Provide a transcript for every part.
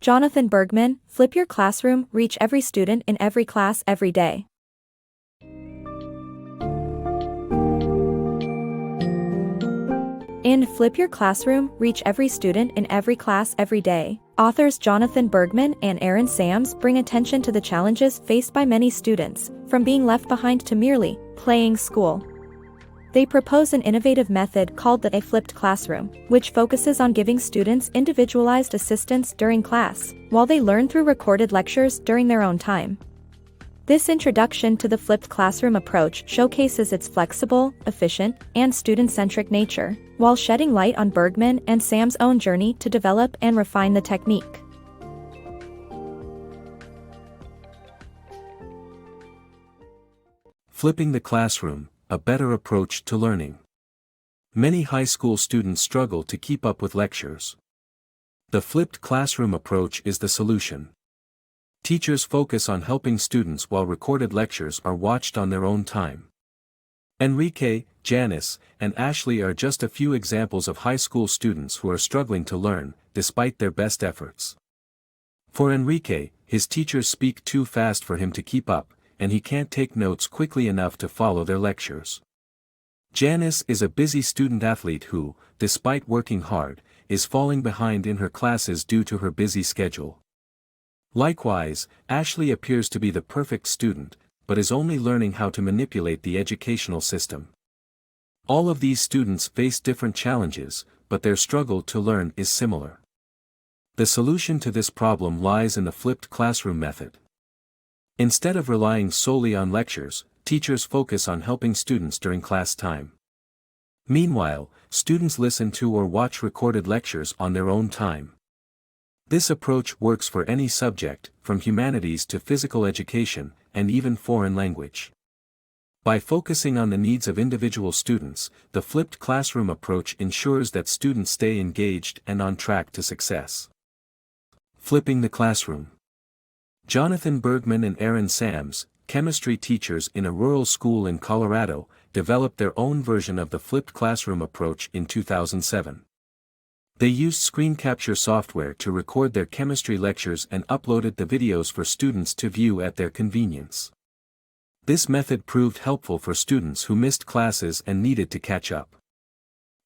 Jonathan Bergmann, flip your classroom, reach every student in every class every day. In Flip Your Classroom, Reach Every Student in Every Class Every Day, authors Jonathan Bergmann and Aaron Sams bring attention to the challenges faced by many students, from being left behind to merely playing school. They propose an innovative method called the flipped classroom, which focuses on giving students individualized assistance during class, while they learn through recorded lectures during their own time. This introduction to the flipped classroom approach showcases its flexible, efficient, and student-centric nature, while shedding light on Bergmann and Sam's own journey to develop and refine the technique. Flipping the classroom, a better approach to learning. Many high school students struggle to keep up with lectures. The flipped classroom approach is the solution. Teachers focus on helping students while recorded lectures are watched on their own time. Enrique, Janice, and Ashley are just a few examples of high school students who are struggling to learn, despite their best efforts. For Enrique, his teachers speak too fast for him to keep up, and he can't take notes quickly enough to follow their lectures. Janice is a busy student-athlete who, despite working hard, is falling behind in her classes due to her busy schedule. Likewise, Ashley appears to be the perfect student, but is only learning how to manipulate the educational system. All of these students face different challenges, but their struggle to learn is similar. The solution to this problem lies in the flipped classroom method. Instead of relying solely on lectures, teachers focus on helping students during class time. Meanwhile, students listen to or watch recorded lectures on their own time. This approach works for any subject, from humanities to physical education, and even foreign language. By focusing on the needs of individual students, the flipped classroom approach ensures that students stay engaged and on track to success. Flipping the classroom. Jonathan Bergmann and Aaron Sams, chemistry teachers in a rural school in Colorado, developed their own version of the flipped classroom approach in 2007. They used screen capture software to record their chemistry lectures and uploaded the videos for students to view at their convenience. This method proved helpful for students who missed classes and needed to catch up.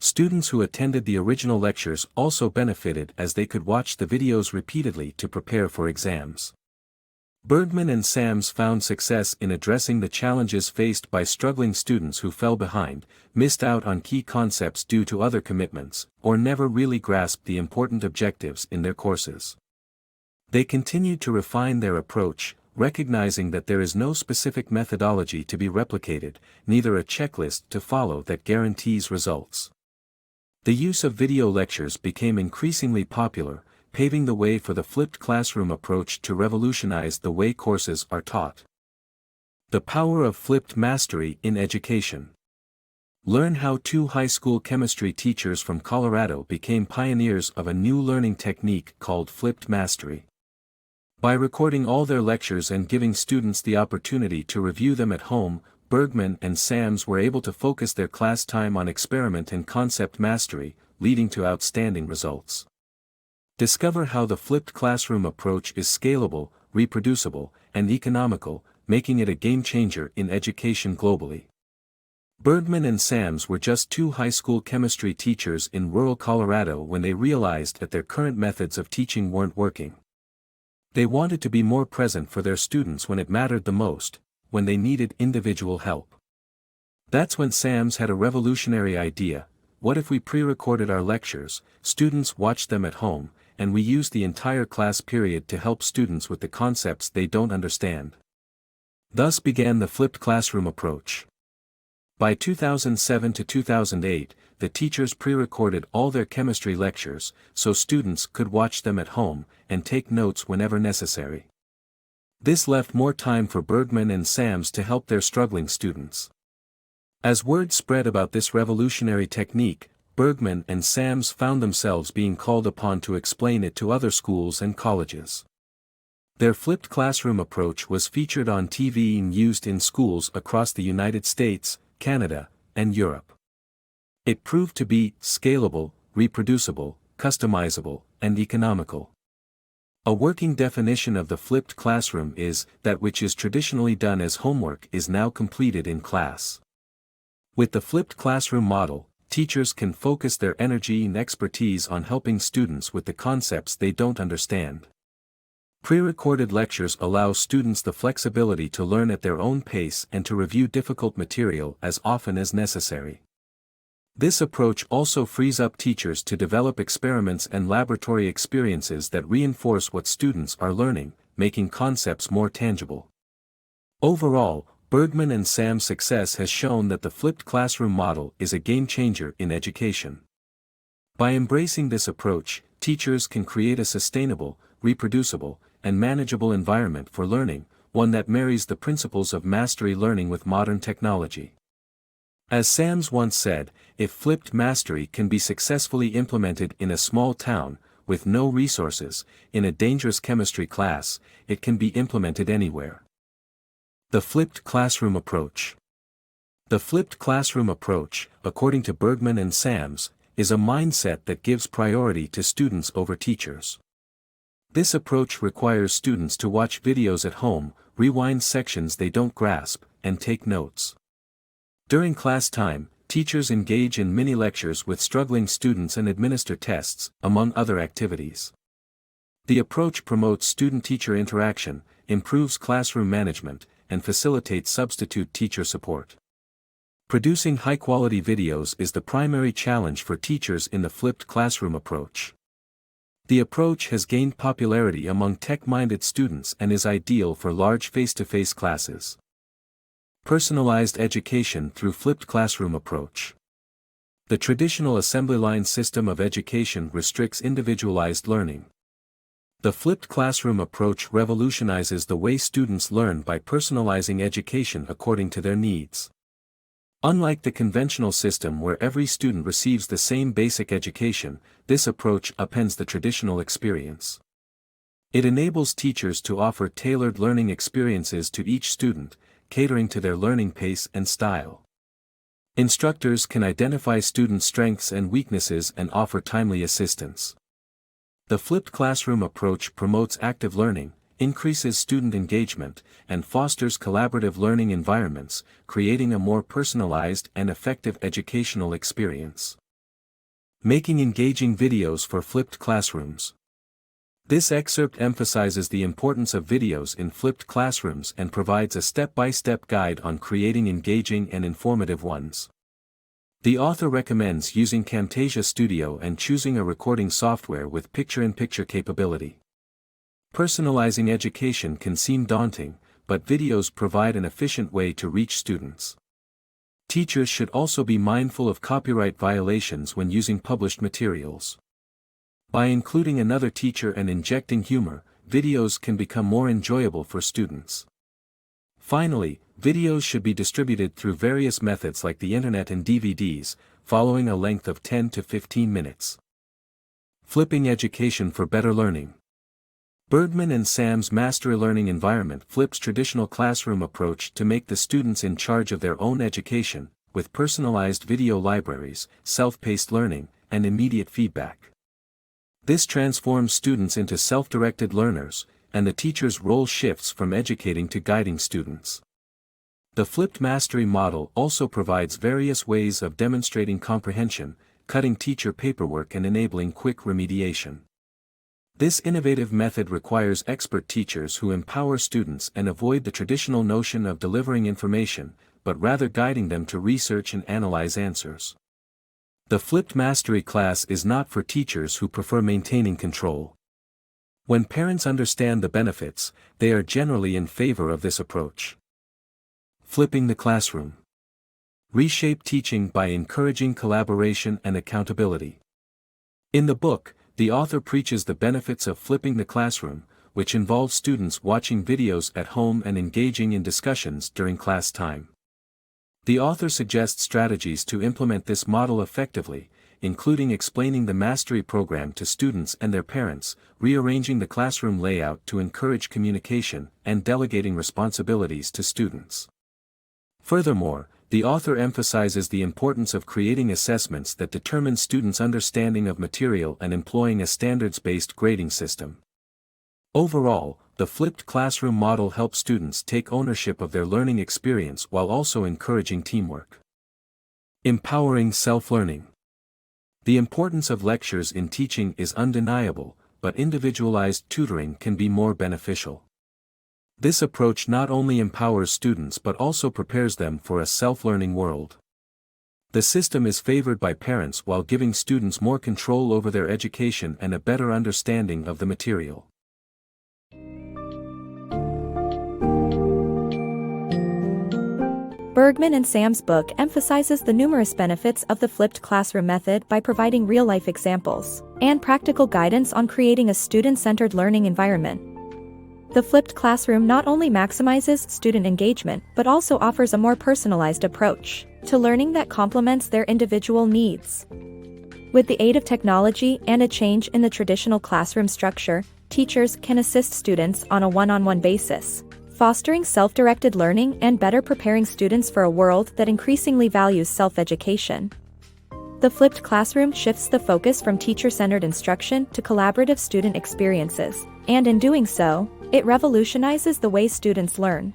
Students who attended the original lectures also benefited as they could watch the videos repeatedly to prepare for exams. Bergmann and Sams found success in addressing the challenges faced by struggling students who fell behind, missed out on key concepts due to other commitments, or never really grasped the important objectives in their courses. They continued to refine their approach, recognizing that there is no specific methodology to be replicated, neither a checklist to follow that guarantees results. The use of video lectures became increasingly popular, paving the way for the flipped classroom approach to revolutionize the way courses are taught. The power of flipped mastery in education. Learn how two high school chemistry teachers from Colorado became pioneers of a new learning technique called flipped mastery. By recording all their lectures and giving students the opportunity to review them at home, Bergmann and Sams were able to focus their class time on experiment and concept mastery, leading to outstanding results. Discover how the flipped classroom approach is scalable, reproducible, and economical, making it a game-changer in education globally. Bergmann and Sams were just two high school chemistry teachers in rural Colorado when they realized that their current methods of teaching weren't working. They wanted to be more present for their students when it mattered the most, when they needed individual help. That's when Sams had a revolutionary idea: what if we pre-recorded our lectures, students watched them at home, and we used the entire class period to help students with the concepts they don't understand? Thus began the flipped classroom approach. By 2007 to 2008, the teachers pre-recorded all their chemistry lectures, so students could watch them at home, and take notes whenever necessary. This left more time for Bergmann and Sams to help their struggling students. As word spread about this revolutionary technique, Bergmann and Sams found themselves being called upon to explain it to other schools and colleges. Their flipped classroom approach was featured on TV and used in schools across the United States, Canada, and Europe. It proved to be scalable, reproducible, customizable, and economical. A working definition of the flipped classroom is that which is traditionally done as homework is now completed in class. With the flipped classroom model, teachers can focus their energy and expertise on helping students with the concepts they don't understand. Pre-recorded lectures allow students the flexibility to learn at their own pace and to review difficult material as often as necessary. This approach also frees up teachers to develop experiments and laboratory experiences that reinforce what students are learning, making concepts more tangible. Overall, Bergmann and Sam's success has shown that the flipped classroom model is a game-changer in education. By embracing this approach, teachers can create a sustainable, reproducible, and manageable environment for learning, one that marries the principles of mastery learning with modern technology. As Sams once said, if flipped mastery can be successfully implemented in a small town, with no resources, in a dangerous chemistry class, it can be implemented anywhere. The flipped classroom approach. The flipped classroom approach, according to Bergmann and Sams, is a mindset that gives priority to students over teachers. This approach requires students to watch videos at home, rewind sections they don't grasp, and take notes. During class time, teachers engage in mini-lectures with struggling students and administer tests, among other activities. The approach promotes student-teacher interaction, improves classroom management, and facilitates substitute teacher support. Producing high-quality videos is the primary challenge for teachers in the flipped classroom approach. The approach has gained popularity among tech-minded students and is ideal for large face-to-face classes. Personalized education through flipped classroom approach. The traditional assembly line system of education restricts individualized learning. The flipped classroom approach revolutionizes the way students learn by personalizing education according to their needs. Unlike the conventional system where every student receives the same basic education, this approach upends the traditional experience. It enables teachers to offer tailored learning experiences to each student, catering to their learning pace and style. Instructors can identify student strengths and weaknesses and offer timely assistance. The flipped classroom approach promotes active learning, increases student engagement, and fosters collaborative learning environments, creating a more personalized and effective educational experience. Making engaging videos for flipped classrooms. This excerpt emphasizes the importance of videos in flipped classrooms and provides a step-by-step guide on creating engaging and informative ones. The author recommends using Camtasia Studio and choosing a recording software with picture-in-picture capability. Personalizing education can seem daunting, but videos provide an efficient way to reach students. Teachers should also be mindful of copyright violations when using published materials. By including another teacher and injecting humor, videos can become more enjoyable for students. Finally, videos should be distributed through various methods like the internet and DVDs, following a length of 10 to 15 minutes. Flipping education for better learning. Bergmann and Sam's mastery learning environment flips traditional classroom approach to make the students in charge of their own education, with personalized video libraries, self-paced learning, and immediate feedback. This transforms students into self-directed learners, and the teacher's role shifts from educating to guiding students. The flipped mastery model also provides various ways of demonstrating comprehension, cutting teacher paperwork and enabling quick remediation. This innovative method requires expert teachers who empower students and avoid the traditional notion of delivering information, but rather guiding them to research and analyze answers. The flipped mastery class is not for teachers who prefer maintaining control. When parents understand the benefits, they are generally in favor of this approach. Flipping the classroom. Reshape teaching by encouraging collaboration and accountability. In the book, the author preaches the benefits of flipping the classroom, which involves students watching videos at home and engaging in discussions during class time. The author suggests strategies to implement this model effectively, including explaining the mastery program to students and their parents, rearranging the classroom layout to encourage communication, and delegating responsibilities to students. Furthermore, the author emphasizes the importance of creating assessments that determine students' understanding of material and employing a standards-based grading system. Overall, the flipped classroom model helps students take ownership of their learning experience while also encouraging teamwork. Empowering self-learning. The importance of lectures in teaching is undeniable, but individualized tutoring can be more beneficial. This approach not only empowers students but also prepares them for a self-learning world. The system is favored by parents while giving students more control over their education and a better understanding of the material. Bergmann and Sam's book emphasizes the numerous benefits of the flipped classroom method by providing real-life examples and practical guidance on creating a student-centered learning environment. The flipped classroom not only maximizes student engagement but also offers a more personalized approach to learning that complements their individual needs. With the aid of technology and a change in the traditional classroom structure, teachers can assist students on a one-on-one basis, fostering self-directed learning and better preparing students for a world that increasingly values self-education. The flipped classroom shifts the focus from teacher-centered instruction to collaborative student experiences, and in doing so, it revolutionizes the way students learn.